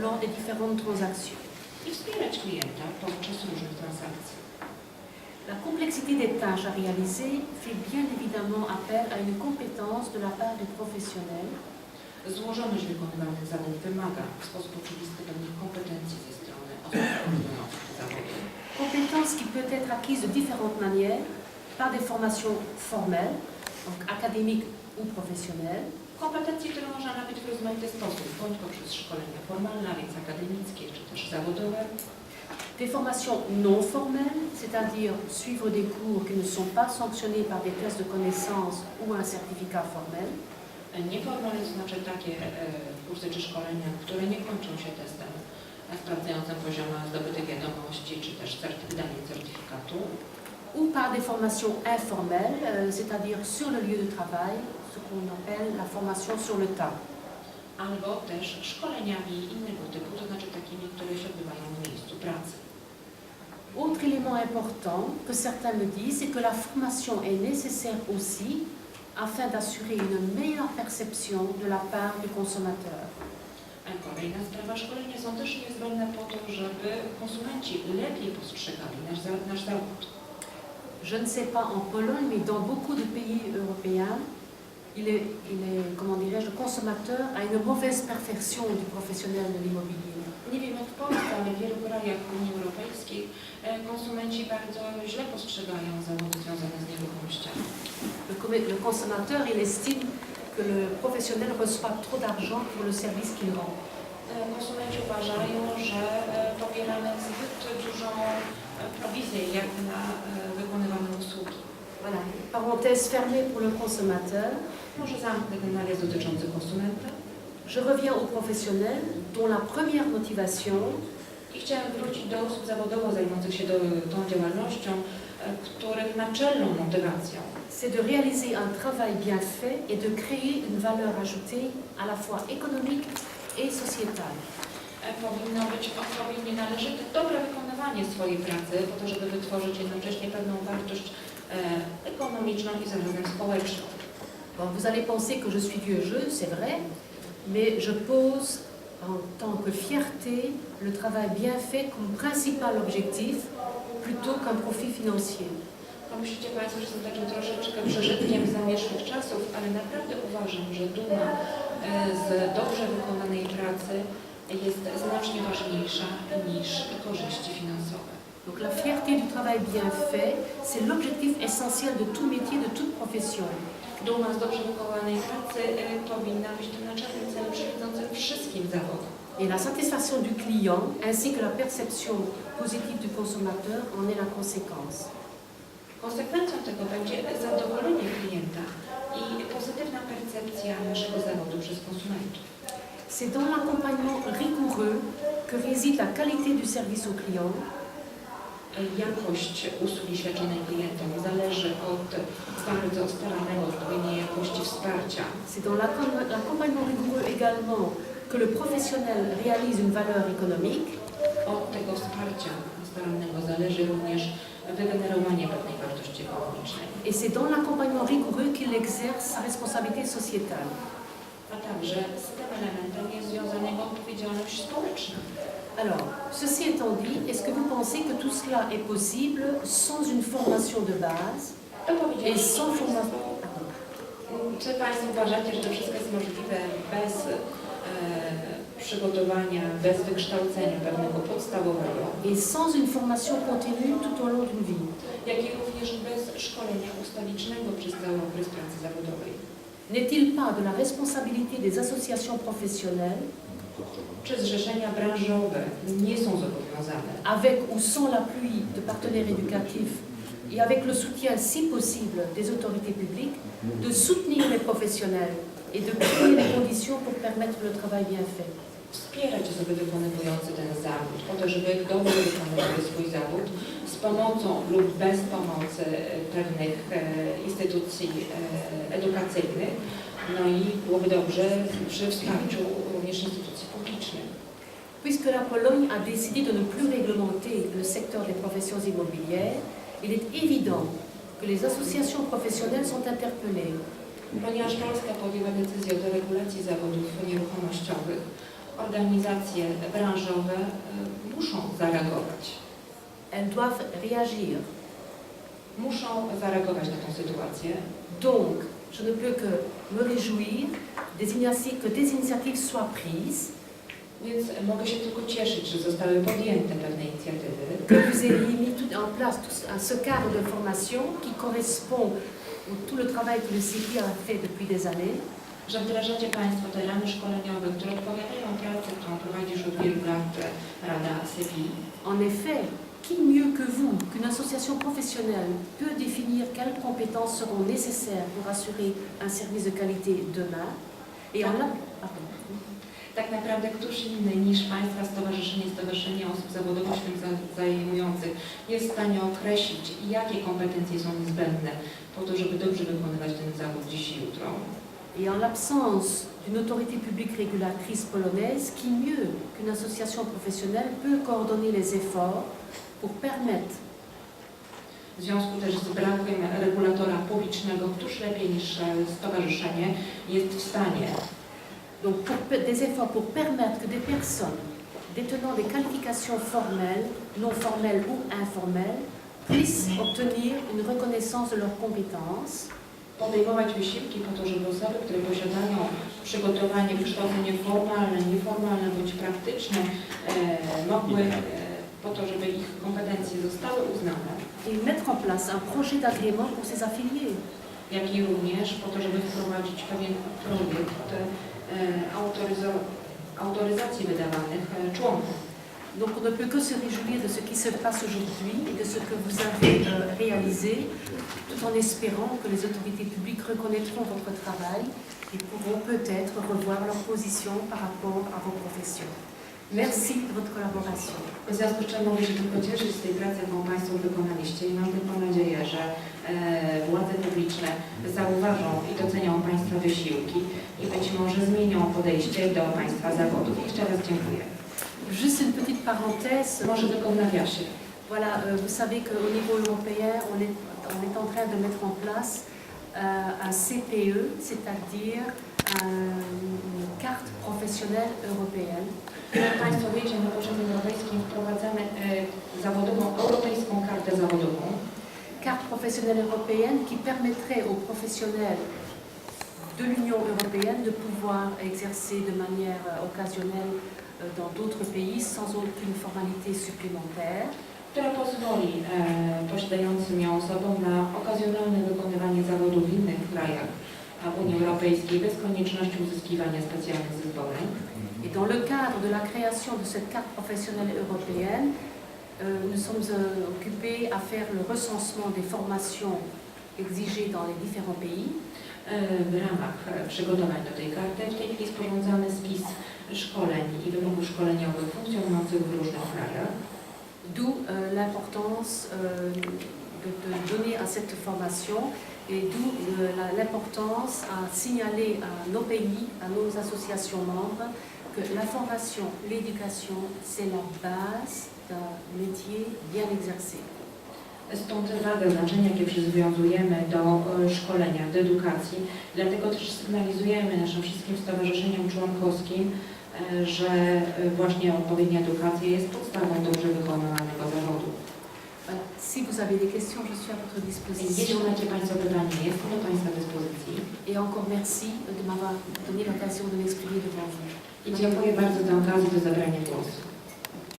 lors des différentes transactions. I wspierać klienta podczas różnych transakcji. La complexité des tâches à réaliser fait bien évidemment appel à une compétence de la part du professionnel. Złożoność wykonywanych zadań wymaga w sposób oczywisty pewnych kompetencji ze strony osób wykonujących te zawody. Compétence qui peut être acquise de différentes manières, par des formations formelles, donc académiques ou professionnelles, Kompetencje, które można nabyć w rozmaity sposób, bądź poprzez szkolenia formalne, a więc akademickie, czy też zawodowe. des formations non formelles, c'est-à-dire suivre des cours qui ne sont pas sanctionnés par des tests de connaissances ou un certificat formel. Nieformalne to znaczy takie kursy czy szkolenia, które nie kończą się testem sprawdzającym poziom zdobytych wiadomości, czy też wydaniem certyfikatu. Ou par des formations informelles, c'est-à-dire sur le lieu de travail, ce qu'on appelle la formation sur le tas. Albo też szkoleniami innego typu, to znaczy takimi, które się odbywają w miejscu pracy. Autre élément important que certains me disent, c'est que la formation est nécessaire aussi afin d'assurer une meilleure perception de la part du consommateur. Kolejna sprawa, szkolenia są też niezbędne po to, żeby konsumenci lepiej postrzegali nasz zawód. Je ne sais pas en Pologne, mais dans beaucoup de pays européens, comment dirais-je, le consommateur a une mauvaise perception du professionnel de l'immobilier. Nie wiem jak w Polsce, ale w wielu krajach Unii Europejskiej konsumenci bardzo źle postrzegają zawody związane z nieruchomościami. Le consommateur, il estime que le professionnel reçoit trop d'argent pour le service qu'il rend. Konsumenci uważają, że pobieramy zbyt dużą prowizję jak na wykonywane usługi. Voilà, parenthèse fermée pour le consommateur. Może zamknę ten nawias dotyczący konsumenta. Je reviens aux professionnels dont la première motivation I chciałem wrócić do osób zawodowo zajmujących się tą działalnością, których naczelną motywacją c'est de réaliser un travail bien fait et de créer une valeur ajoutée à la fois économique et sociétale. powinni należyte dobre wykonywanie swojej pracy po to, żeby wytworzyć jednocześnie pewną wartość ekonomiczną i zarazem społeczną. Bon, vous allez penser que je suis vieux jeu, c'est vrai, mais je pose en tant que fierté le travail bien fait comme principal objectif plutôt qu'un profit financier. Myślicie Państwo, że jestem takim troszeczkę przeżytkiem zamierzchłych czasów, ale naprawdę uważam, że duma z dobrze wykonanej pracy jest znacznie ważniejsza niż korzyści finansowe. Donc la fierté du travail bien fait, c'est l'objectif essentiel de tout métier, de toute profession. Duma z dobrze wykonanej pracy powinna być tym naczelnym celem przewodzącym wszystkim zawodom. Et la satisfaction du client ainsi que la perception positive du consommateur en est la conséquence. Konsekwencją tego będzie zadowolenie klienta i pozytywna percepcja naszego zawodu przez konsumentów. C'est dans l'accompagnement rigoureux que réside la qualité du service au client. Jakość usługi świadczonej klientom zależy od bardzo starannego odpowiedniej jakości wsparcia. C'est dans l'accompagnement rigoureux également que le professionnel réalise une valeur économique. Od tego wsparcia starannego zależy również wygenerowanie pewnej wartości ekonomicznej. Et c'est dans l'accompagnement rigoureux qu'il exerce sa responsabilité sociétale. A także z tym elementem jest związana jego odpowiedzialność społeczna. Alors, ceci étant dit, est-ce que vous pensez que tout cela est possible sans une formation de base et sans formation? Czy Państwo uważacie, że to wszystko jest możliwe bez przygotowania, bez wykształcenia pewnego podstawowego? Et sans une formation continue tout au long d'une vie? Jak i również bez szkolenia ustawicznego przez cały okres pracy zawodowej? N'est-il pas de la responsabilité des associations professionnelles, Czy zrzeszenia branżowe nie są zobowiązane, avec ou sans l'appui de partenaires éducatifs et avec le soutien, si possible, des autorités publiques, de soutenir les professionnels et de créer les conditions pour permettre le travail bien fait? wspierać osoby wykonywujące ten zawód, po to, żeby dobrze wykonywały swój zawód z pomocą lub bez pomocy pewnych instytucji edukacyjnych, no i byłoby dobrze przy wsparciu również instytucji publicznych. Puisque la Pologne a décidé de ne plus réglementer le secteur des professions immobilières, il est évident que les associations professionnelles sont interpellées. Ponieważ Polska podjęła decyzję o deregulacji zawodów nieruchomościowych, organizacje branżowe muszą zareagować. Elles doivent réagir. Muszą zareagować na tę sytuację. Donc, je ne peux que me réjouir que des initiatives soient prises, Więc mogę się tylko cieszyć, że zostały podjęte pewne inicjatywy, que vous ayez mis en place ce cadre de formation qui correspond à tout le travail que le CEPIR a fait depuis des années, że wdrażacie Państwo te ramy szkoleniowe, które odpowiadają pracy, którą prowadzi już od wielu lat Rada CEPI. En effet, qui mieux que vous, qu'une association professionnelle, peut définir quelles compétences seront nécessaires pour assurer un service de qualité demain? Et en Tak naprawdę któż inny niż Państwa Stowarzyszenie Osób Zawodowo się tym zajmujących jest w stanie określić, jakie kompetencje są niezbędne po to, żeby dobrze wykonywać ten zawód dziś i jutro. Et en l'absence d'une autorité publique régulatrice polonaise, qui mieux qu'une association professionnelle peut coordonner les efforts pour permettre W związku też z brakiem regulatora publicznego, któż lepiej niż stowarzyszenie jest w stanie donc des efforts pour permettre que des personnes détenant des qualifications formelles, non formelles ou informelles puissent obtenir une reconnaissance de leurs compétences, podejmować wysiłki po to, żeby osoby, które posiadają przygotowanie, wykształcenie formalne, nieformalne bądź praktyczne, mogły po to, żeby ich kompetencje zostały uznane, et mettre en place un projet d'agrément pour ces affiliés. jak i również po to, żeby wprowadzić pewien projekt autoryzacji wydawanych członków. Donc on ne peut que se réjouir de ce qui se passe aujourd'hui et de ce que vous avez réalisé, tout en espérant que les autorités publiques reconnaîtront votre travail et pourront peut-être revoir leur position par rapport à vos professions. Merci de votre collaboration. W związku z czym mogę się tylko cieszyć z tej pracy, jaką Państwo wykonaliście i mam tylko nadzieję, że władze publiczne zauważą i docenią Państwa wysiłki i być może zmienią podejście do Państwa zawodów. Jeszcze raz dziękuję. Juste une petite parenthèse. Może tylko w nawiasie. Voilà, vous savez qu'au niveau européen, on est en train de mettre en place un CPE, c'est-à-dire une carte professionnelle européenne. Jak Państwo wiecie, na poziomie europejskim wprowadzamy europejską kartę zawodową. Carte professionnelle européenne qui permettrait aux professionnels de l'Union européenne de pouvoir exercer de manière occasionnelle dans d'autres pays sans aucune formalité supplémentaire. Która pozwoli posiadającym ją osobom na okazjonalne wykonywanie zawodów w innych krajach Unii Europejskiej bez konieczności uzyskiwania specjalnych zezwoleń. Et dans le cadre de la création de cette carte professionnelle européenne, nous sommes occupés à faire le recensement des formations exigées dans les différents pays. W ramach przygotowań do tej karty w tej chwili sporządzamy spis szkoleń i wymogów szkoleniowych funkcjonujących w różnych krajach. D'où l'importance de donner à cette formation et d'où l'importance à signaler à nos pays, à nos associations membres, que la formation, l'éducation, c'est la base d'un métier bien exercé. Stąd wagę, znaczenie, jakie przywiązujemy do szkolenia, do edukacji. Dlatego też sygnalizujemy naszym wszystkim stowarzyszeniom członkowskim, że właśnie odpowiednia edukacja jest podstawą dobrze wykonywanego zawodu. Si vous avez des questions, je suis à votre Jeśli disposition. macie Państwo pytanie, jestem do Państwa dyspozycji. Et encore merci de m'avoir donné l'occasion de m'exprimer devant vous. I dziękuję bardzo za okazję do zabrania głosu.